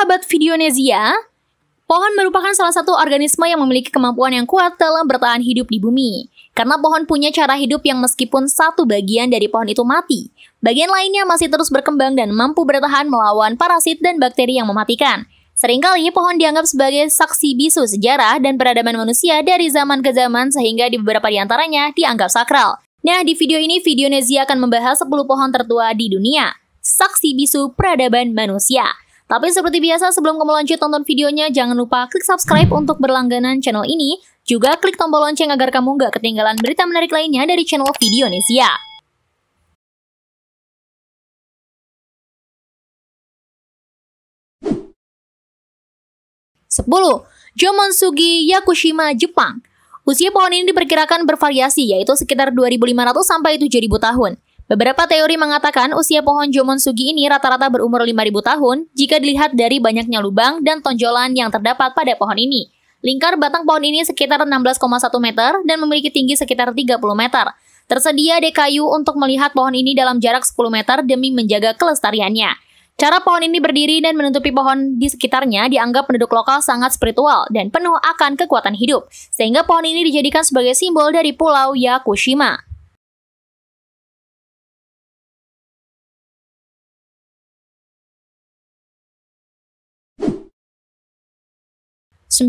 sahabat Videonesia, pohon merupakan salah satu organisme yang memiliki kemampuan yang kuat dalam bertahan hidup di bumi. Karena pohon punya cara hidup yang meskipun satu bagian dari pohon itu mati, bagian lainnya masih terus berkembang dan mampu bertahan melawan parasit dan bakteri yang mematikan. Seringkali pohon dianggap sebagai saksi bisu sejarah dan peradaban manusia dari zaman ke zaman sehingga di beberapa di antaranya dianggap sakral. Nah, di video ini Videonesia akan membahas 10 pohon tertua di dunia, saksi bisu peradaban manusia. Tapi seperti biasa, sebelum kamu lanjut tonton videonya, jangan lupa klik subscribe untuk berlangganan channel ini. Juga klik tombol lonceng agar kamu nggak ketinggalan berita menarik lainnya dari channel Videonesia. 10. Jomonsugi Yakushima, Jepang. Usia pohon ini diperkirakan bervariasi, yaitu sekitar 2.500 sampai 7.000 tahun. Beberapa teori mengatakan usia pohon Jomonsugi ini rata-rata berumur 5.000 tahun jika dilihat dari banyaknya lubang dan tonjolan yang terdapat pada pohon ini. Lingkar batang pohon ini sekitar 16,1 meter dan memiliki tinggi sekitar 30 meter. Tersedia dek kayu untuk melihat pohon ini dalam jarak 10 meter demi menjaga kelestariannya. Cara pohon ini berdiri dan menutupi pohon di sekitarnya dianggap penduduk lokal sangat spiritual dan penuh akan kekuatan hidup, sehingga pohon ini dijadikan sebagai simbol dari Pulau Yakushima. 9.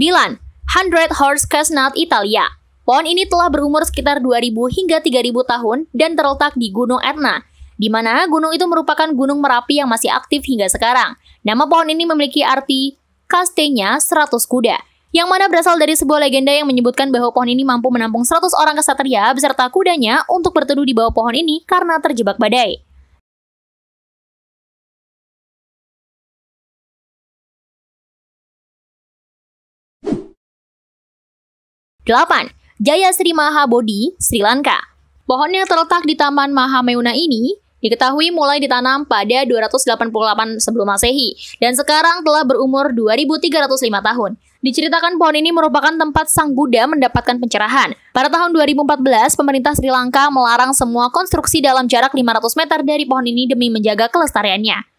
100 Horse Chestnut, Italia. Pohon ini telah berumur sekitar 2.000 hingga 3.000 tahun dan terletak di Gunung Etna, di mana gunung itu merupakan gunung Merapi yang masih aktif hingga sekarang. Nama pohon ini memiliki arti kastenya 100 kuda, yang mana berasal dari sebuah legenda yang menyebutkan bahwa pohon ini mampu menampung 100 orang ksatria beserta kudanya untuk berteduh di bawah pohon ini karena terjebak badai. 8. Jayasri Mahabodhi, Sri Lanka. Pohon yang terletak di Taman Mahameuna ini diketahui mulai ditanam pada 288 sebelum Masehi dan sekarang telah berumur 2.305 tahun. Diceritakan pohon ini merupakan tempat Sang Buddha mendapatkan pencerahan. Pada tahun 2014, pemerintah Sri Lanka melarang semua konstruksi dalam jarak 500 meter dari pohon ini demi menjaga kelestariannya.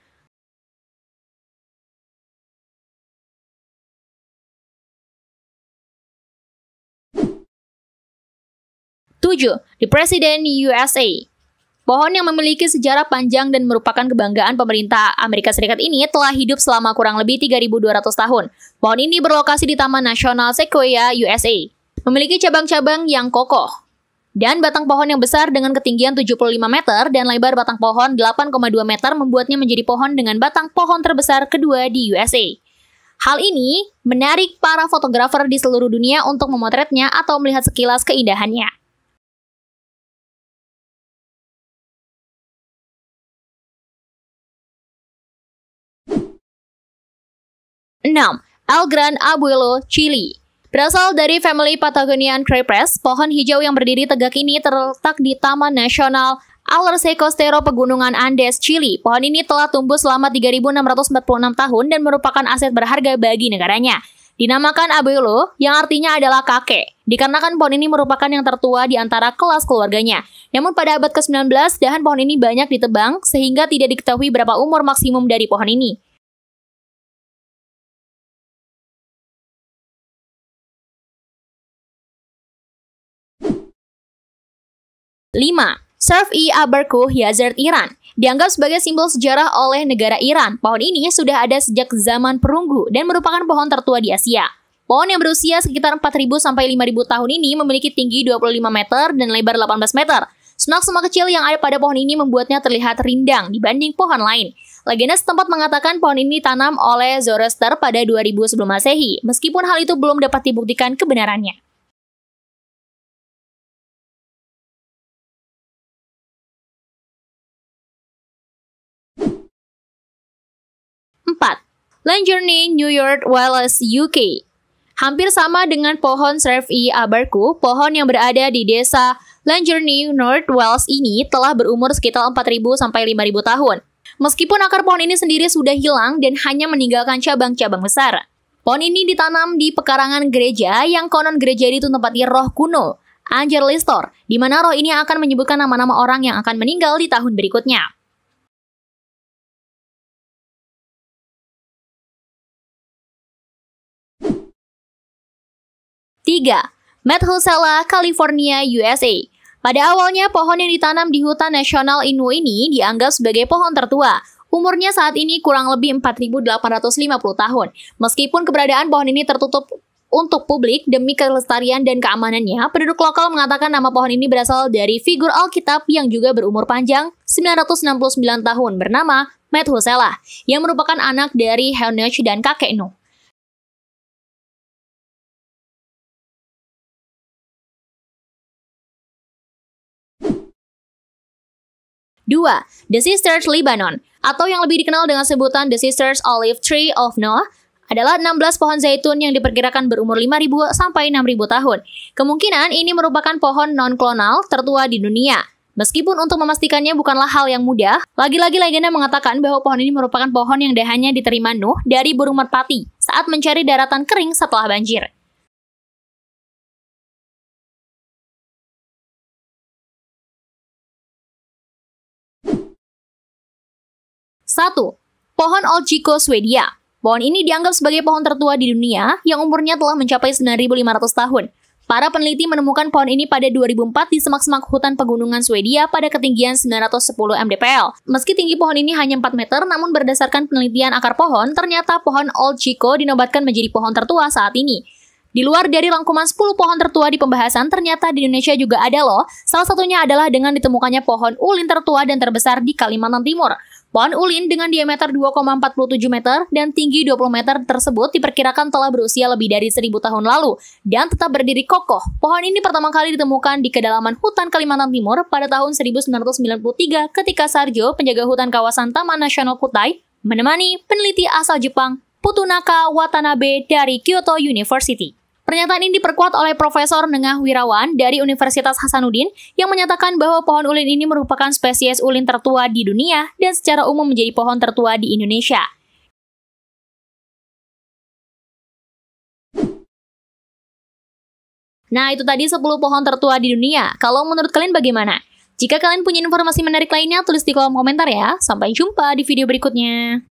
7. The President, USA. Pohon yang memiliki sejarah panjang dan merupakan kebanggaan pemerintah Amerika Serikat ini telah hidup selama kurang lebih 3.200 tahun. Pohon ini berlokasi di Taman Nasional Sequoia, USA. Memiliki cabang-cabang yang kokoh dan batang pohon yang besar dengan ketinggian 75 meter dan lebar batang pohon 8,2 meter membuatnya menjadi pohon dengan batang pohon terbesar kedua di USA. Hal ini menarik para fotografer di seluruh dunia untuk memotretnya atau melihat sekilas keindahannya. 6. El Gran Abuelo, Chile. Berasal dari family Patagonian Cypress, pohon hijau yang berdiri tegak ini terletak di Taman Nasional Alerce Costero, Pegunungan Andes, Chili. Pohon ini telah tumbuh selama 3.646 tahun dan merupakan aset berharga bagi negaranya. Dinamakan Abuelo, yang artinya adalah kakek, dikarenakan pohon ini merupakan yang tertua di antara kelas keluarganya. Namun pada abad ke-19, dahan pohon ini banyak ditebang sehingga tidak diketahui berapa umur maksimum dari pohon ini. 5. Surf E. Abarkuh, Yazd, Iran. Dianggap sebagai simbol sejarah oleh negara Iran, pohon ini sudah ada sejak zaman perunggu dan merupakan pohon tertua di Asia. Pohon yang berusia sekitar 4.000 sampai 5.000 tahun ini memiliki tinggi 25 meter dan lebar 18 meter. Semak-semak kecil yang ada pada pohon ini membuatnya terlihat rindang dibanding pohon lain. Legenda setempat mengatakan pohon ini ditanam oleh Zoroaster pada 2000 sebelum Masehi, meskipun hal itu belum dapat dibuktikan kebenarannya. 4. Lanjourne, New York, Wales, UK. Hampir sama dengan pohon Surf E. Abarkuh, pohon yang berada di desa Lanjourne, North Wales ini telah berumur sekitar 4.000 sampai 5.000 tahun. Meskipun akar pohon ini sendiri sudah hilang dan hanya meninggalkan cabang-cabang besar. Pohon ini ditanam di pekarangan gereja yang konon gereja itu tempatnya roh kuno, Angellistor, di mana roh ini akan menyebutkan nama-nama orang yang akan meninggal di tahun berikutnya. 3. Methuselah California, USA. Pada awalnya, pohon yang ditanam di hutan nasional Inyo ini dianggap sebagai pohon tertua. Umurnya saat ini kurang lebih 4.850 tahun. Meskipun keberadaan pohon ini tertutup untuk publik demi kelestarian dan keamanannya, penduduk lokal mengatakan nama pohon ini berasal dari figur Alkitab yang juga berumur panjang 969 tahun bernama Methuselah, yang merupakan anak dari Henoch dan kakek Nuh. 2. The Sisters Lebanon, atau yang lebih dikenal dengan sebutan The Sisters Olive Tree of Noah, adalah 16 pohon zaitun yang diperkirakan berumur 5.000 sampai 6.000 tahun. Kemungkinan ini merupakan pohon non-klonal tertua di dunia. Meskipun untuk memastikannya bukanlah hal yang mudah, lagi-lagi legenda mengatakan bahwa pohon ini merupakan pohon yang hanya diterima Nuh dari burung merpati saat mencari daratan kering setelah banjir. 1. Pohon Old Chico, Swedia. Pohon ini dianggap sebagai pohon tertua di dunia yang umurnya telah mencapai 9.500 tahun. Para peneliti menemukan pohon ini pada 2004 di semak-semak hutan pegunungan Swedia pada ketinggian 910 mdpl. Meski tinggi pohon ini hanya 4 meter, namun berdasarkan penelitian akar pohon, ternyata pohon Old Chico dinobatkan menjadi pohon tertua saat ini. Di luar dari rangkuman 10 pohon tertua di pembahasan, ternyata di Indonesia juga ada loh. Salah satunya adalah dengan ditemukannya pohon ulin tertua dan terbesar di Kalimantan Timur. Pohon ulin dengan diameter 2,47 meter dan tinggi 20 meter tersebut diperkirakan telah berusia lebih dari 1.000 tahun lalu dan tetap berdiri kokoh. Pohon ini pertama kali ditemukan di kedalaman hutan Kalimantan Timur pada tahun 1993 ketika Sarjo, penjaga hutan kawasan Taman Nasional Kutai, menemani peneliti asal Jepang, Putunaka Watanabe dari Kyoto University. Pernyataan ini diperkuat oleh Profesor Nengah Wirawan dari Universitas Hasanuddin yang menyatakan bahwa pohon ulin ini merupakan spesies ulin tertua di dunia dan secara umum menjadi pohon tertua di Indonesia. Nah, itu tadi 10 pohon tertua di dunia. Kalau menurut kalian bagaimana? Jika kalian punya informasi menarik lainnya, tulis di kolom komentar ya. Sampai jumpa di video berikutnya.